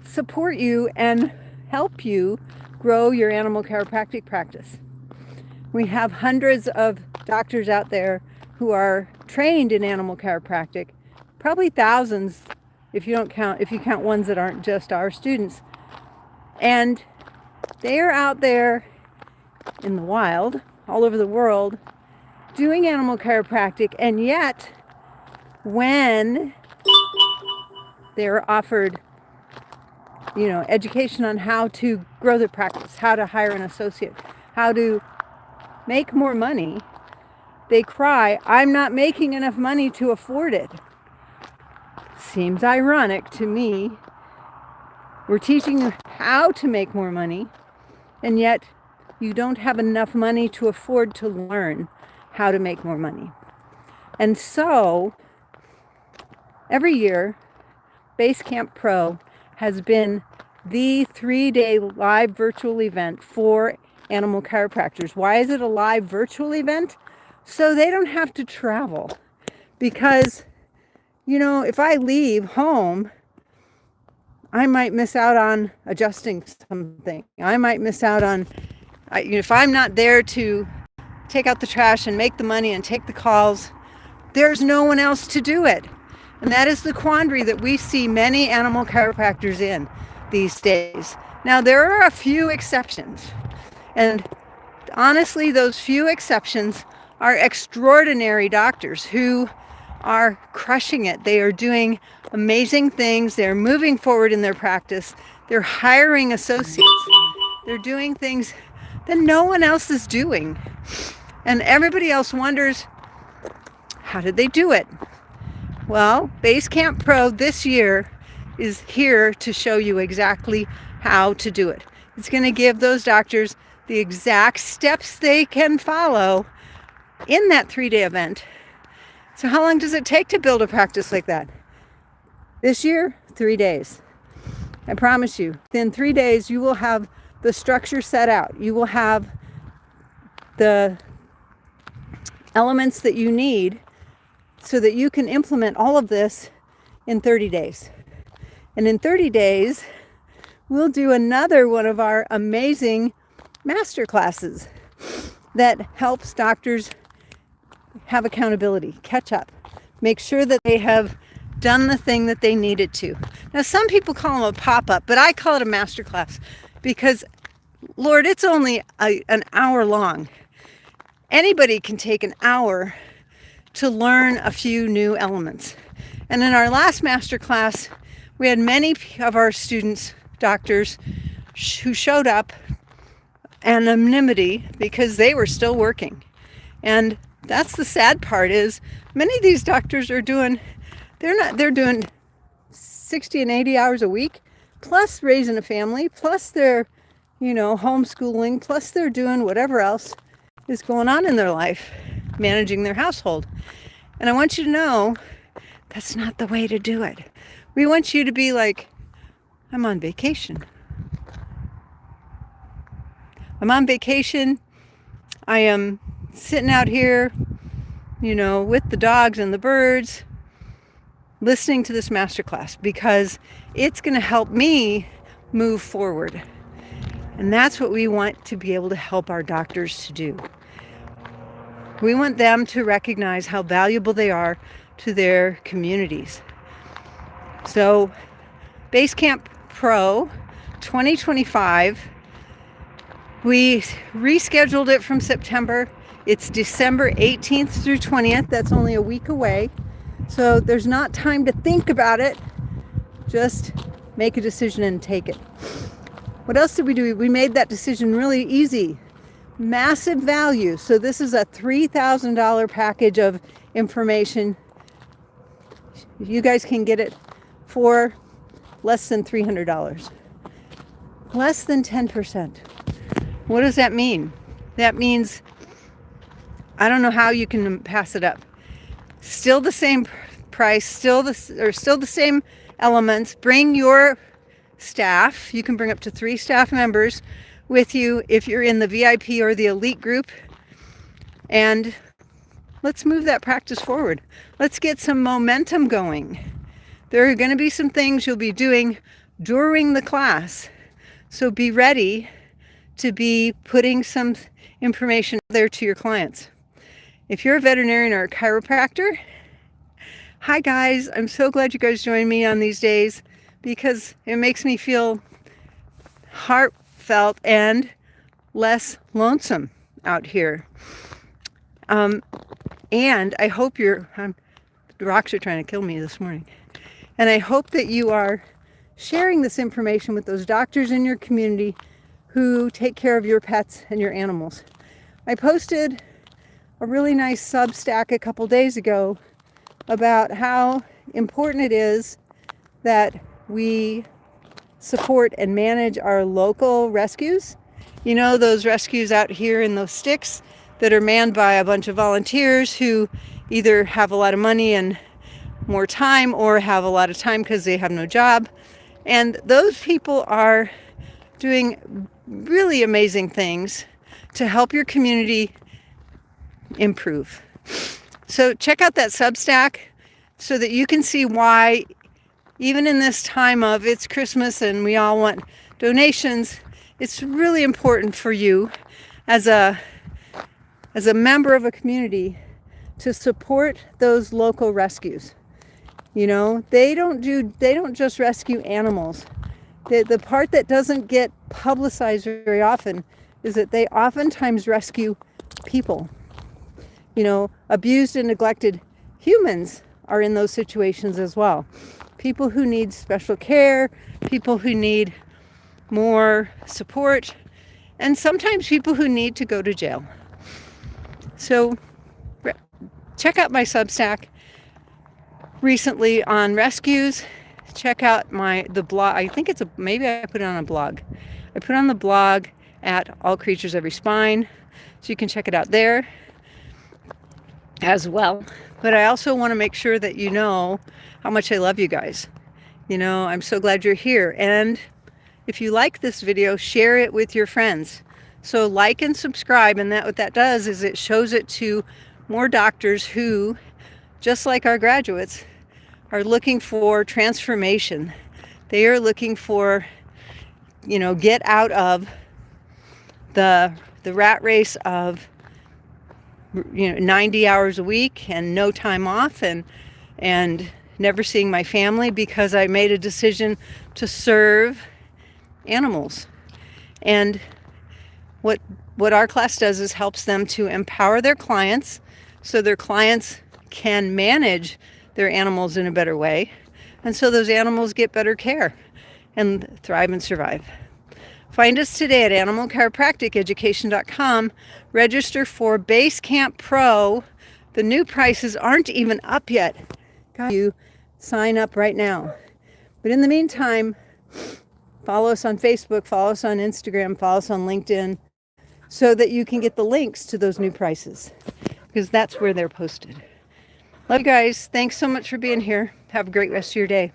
support you and help you grow your animal chiropractic practice. We have hundreds of doctors out there who are trained in animal chiropractic, probably thousands if you count ones that aren't just our students. And they are out there in the wild, all over the world, doing animal chiropractic, and yet when they're offered education on how to grow their practice, how to hire an associate, how to make more money, they cry, "I'm not making enough money to afford it." Seems ironic to me. We're teaching you how to make more money, and yet you don't have enough money to afford to learn how to make more money. And so every year, Basecamp Pro has been the 3-day live virtual event for animal chiropractors. Why is it a live virtual event? So they don't have to travel. Because, if I leave home, I might miss out on adjusting something. I might miss out on, if I'm not there to take out the trash and make the money and take the calls, there's no one else to do it. And that is the quandary that we see many animal chiropractors in these days. Now, there are a few exceptions. And honestly, those few exceptions are extraordinary doctors who are crushing it. They are doing amazing things. They're moving forward in their practice. They're hiring associates. They're doing things that no one else is doing. And everybody else wonders, how did they do it? Well, Basecamp Pro this year is here to show you exactly how to do it. It's going to give those doctors the exact steps they can follow in that 3-day event. So how long does it take to build a practice like that? This year, 3 days. I promise you, within 3 days, you will have the structure set out. You will have the elements that you need so that you can implement all of this in 30 days. And in 30 days, we'll do another one of our amazing master classes that helps doctors have accountability, catch up, make sure that they have done the thing that they needed to. Now, some people call them a pop-up, but I call it a master class because, Lord, it's only an hour long. Anybody can take an hour to learn a few new elements. And in our last master class, we had many of our students, doctors, who showed up anonymity because they were still working. And that's the sad part is many of these doctors are doing 60 and 80 hours a week, plus raising a family, plus they're, homeschooling, plus they're doing whatever else is going on in their life, managing their household. And I want you to know that's not the way to do it. We want you to be like, I'm on vacation. I'm on vacation. I am sitting out here, with the dogs and the birds, listening to this masterclass because it's going to help me move forward. And that's what we want to be able to help our doctors to do. We want them to recognize how valuable they are to their communities. So, Basecamp Pro 2025, we rescheduled it from September. It's December 18th through 20th. That's only a week away. So there's not time to think about it. Just make a decision and take it. What else did we do? We made that decision really easy. Massive value. So this is a $3,000 package of information. You guys can get it for less than $300. Less than 10%. What does that mean? That means I don't know how you can pass it up. Still the same price, still the same elements. Bring your staff. You can bring up to 3 staff members with you if you're in the VIP or the elite group. And let's move that practice forward. Let's get some momentum going. There are going to be some things you'll be doing during the class. So be ready to be putting some information there to your clients. If you're a veterinarian or a chiropractor, hi guys, I'm so glad you guys joined me on these days because it makes me feel heartfelt and less lonesome out here. And I hope the rocks are trying to kill me this morning. And I hope that you are sharing this information with those doctors in your community who take care of your pets and your animals. I posted a really nice Substack a couple days ago about how important it is that we support and manage our local rescues. You know, those rescues out here in those sticks that are manned by a bunch of volunteers who either have a lot of money and more time or have a lot of time because they have no job. And those people are doing really amazing things to help your community improve. So check out that Substack so that you can see why, even in this time of it's Christmas and we all want donations, it's really important for you as a member of a community to support those local rescues. You know, they don't just rescue animals. The part that doesn't get publicized very often is that they oftentimes rescue people. You know, abused and neglected humans are in those situations as well. People who need special care, people who need more support, and sometimes people who need to go to jail. So check out my Substack recently on rescues. Check out the blog. I think maybe I put it on a blog. I put it on the blog at All Creatures Every Spine, so you can check it out there as well. But I also want to make sure that you know how much I love you guys. You know, I'm so glad you're here. And if you like this video, share it with your friends. So like and subscribe, and what that does is it shows it to more doctors who, just like our graduates, are looking for transformation. They are looking for, get out of the rat race of 90 hours a week and no time off and never seeing my family because I made a decision to serve animals. And what our class does is helps them to empower their clients so their clients can manage their animals in a better way, and so those animals get better care and thrive and survive. Find us today at animalchiropracticeducation.com. Register for Base Camp Pro. The new prices aren't even up yet. You sign up right now. But in the meantime, follow us on Facebook, follow us on Instagram, follow us on LinkedIn, so that you can get the links to those new prices, because that's where they're posted. Love you guys. Thanks so much for being here. Have a great rest of your day.